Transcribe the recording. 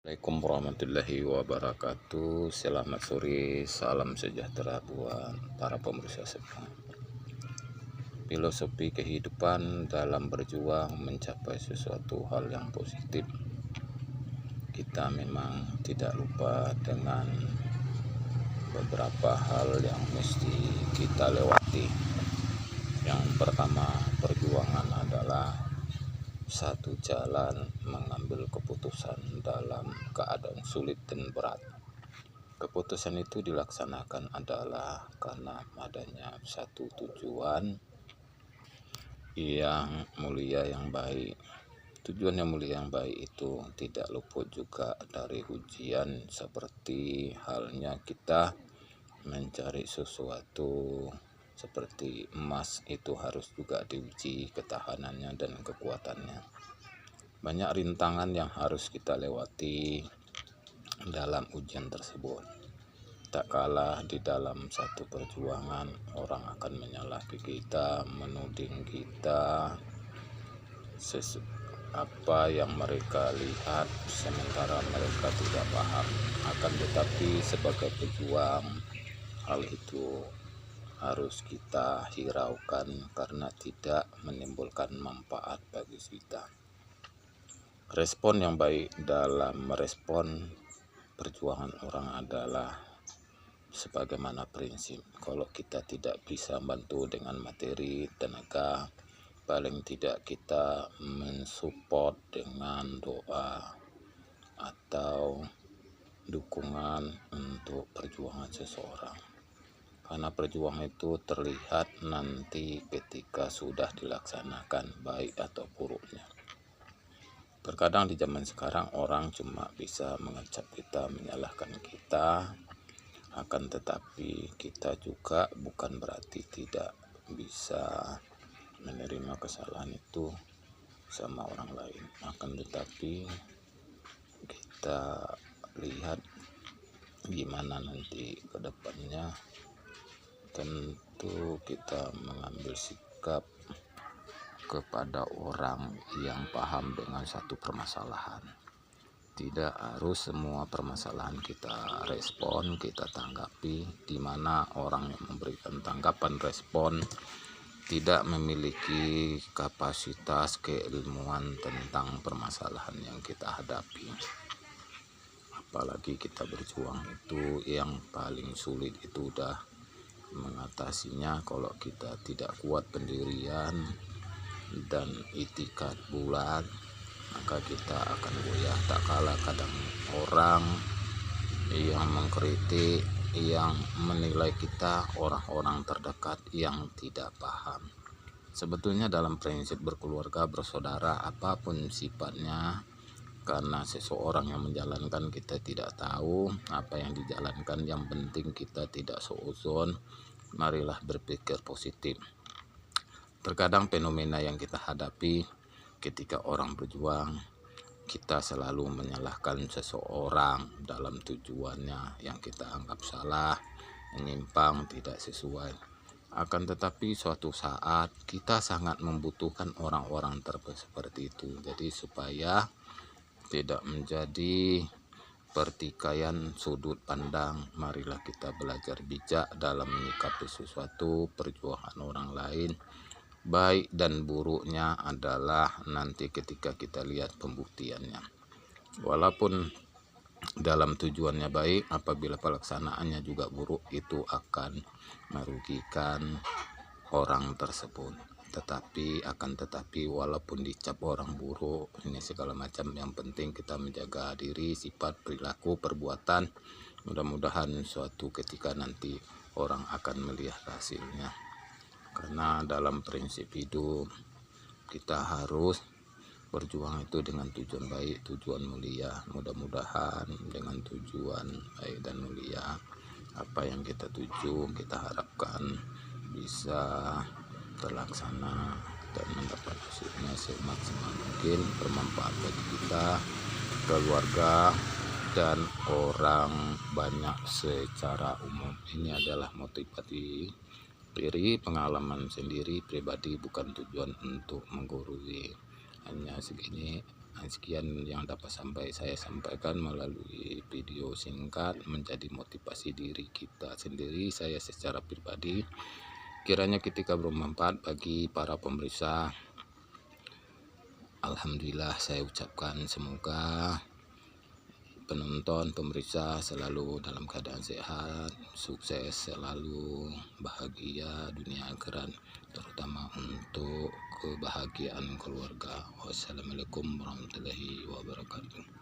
Assalamualaikum warahmatullahi wabarakatuh. Selamat sore, salam sejahtera buat para pemirsa semua. Filosofi kehidupan dalam berjuang mencapai sesuatu hal yang positif, kita memang tidak lupa dengan beberapa hal yang mesti kita lewati. Yang pertama, perjuangan adalah satu jalan mengambil keputusan dalam keadaan sulit dan berat. Keputusan itu dilaksanakan adalah karena adanya satu tujuan yang mulia, yang baik. Tujuan yang mulia yang baik itu tidak luput juga dari ujian, seperti halnya kita mencari sesuatu seperti emas, itu harus juga diuji ketahanannya dan kekuatannya. Banyak rintangan yang harus kita lewati dalam ujian tersebut. Tak kalah di dalam satu perjuangan, orang akan menyalahkan kita, menuding kita apa yang mereka lihat, sementara mereka tidak paham. Akan tetapi sebagai pejuang, hal itu harus kita hiraukan karena tidak menimbulkan manfaat bagi kita. Respon yang baik dalam merespon perjuangan orang adalah sebagaimana prinsip, kalau kita tidak bisa bantu dengan materi, tenaga, paling tidak kita mensupport dengan doa atau dukungan untuk perjuangan seseorang. Karena perjuangan itu terlihat nanti ketika sudah dilaksanakan, baik atau buruknya. Terkadang di zaman sekarang orang cuma bisa mengecap kita, menyalahkan kita. Akan tetapi kita juga bukan berarti tidak bisa menerima kesalahan itu sama orang lain. Akan tetapi kita lihat gimana nanti ke depannya. Tentu kita mengambil sikap kepada orang yang paham dengan satu permasalahan. Tidak harus semua permasalahan kita respon, kita tanggapi, di mana orang yang memberikan tanggapan respon tidak memiliki kapasitas keilmuan tentang permasalahan yang kita hadapi. Apalagi kita berjuang, itu yang paling sulit itu udah mengatasinya. Kalau kita tidak kuat pendirian dan itikad bulat, maka kita akan goyah. Tak kalah kadang orang yang mengkritik, yang menilai kita, orang-orang terdekat yang tidak paham. Sebetulnya dalam prinsip berkeluarga, bersaudara, apapun sifatnya, karena seseorang yang menjalankan kita tidak tahu apa yang dijalankan, yang penting kita tidak seuzon. Marilah berpikir positif. Terkadang fenomena yang kita hadapi ketika orang berjuang, kita selalu menyalahkan seseorang dalam tujuannya yang kita anggap salah, menyimpang, tidak sesuai. Akan tetapi suatu saat kita sangat membutuhkan orang-orang seperti itu. Jadi supaya tidak menjadi pertikaian sudut pandang, marilah kita belajar bijak dalam menyikapi sesuatu perjuangan orang lain. Baik dan buruknya adalah nanti ketika kita lihat pembuktiannya. Walaupun dalam tujuannya baik, apabila pelaksanaannya juga buruk, itu akan merugikan orang tersebut. Tetapi walaupun dicap orang buruk, ini segala macam, yang penting kita menjaga diri, sifat, perilaku, perbuatan. Mudah-mudahan suatu ketika nanti orang akan melihat hasilnya. Karena dalam prinsip hidup kita harus berjuang itu dengan tujuan baik, tujuan mulia. Mudah-mudahan dengan tujuan baik dan mulia, apa yang kita tuju, kita harapkan bisa terlaksana dan mendapat hasilnya semaksimal mungkin, bermanfaat bagi kita, keluarga, dan orang banyak secara umum. Ini adalah motivasi diri, pengalaman sendiri pribadi, bukan tujuan untuk menggurui. Hanya segini. Sekian yang dapat saya sampaikan melalui video singkat, menjadi motivasi diri kita sendiri, saya secara pribadi. Kiranya ketika bermanfaat bagi para pemirsa. Alhamdulillah saya ucapkan semoga penonton pemirsa selalu dalam keadaan sehat, sukses selalu, bahagia dunia akhirat, terutama untuk kebahagiaan keluarga. Wassalamualaikum warahmatullahi wabarakatuh.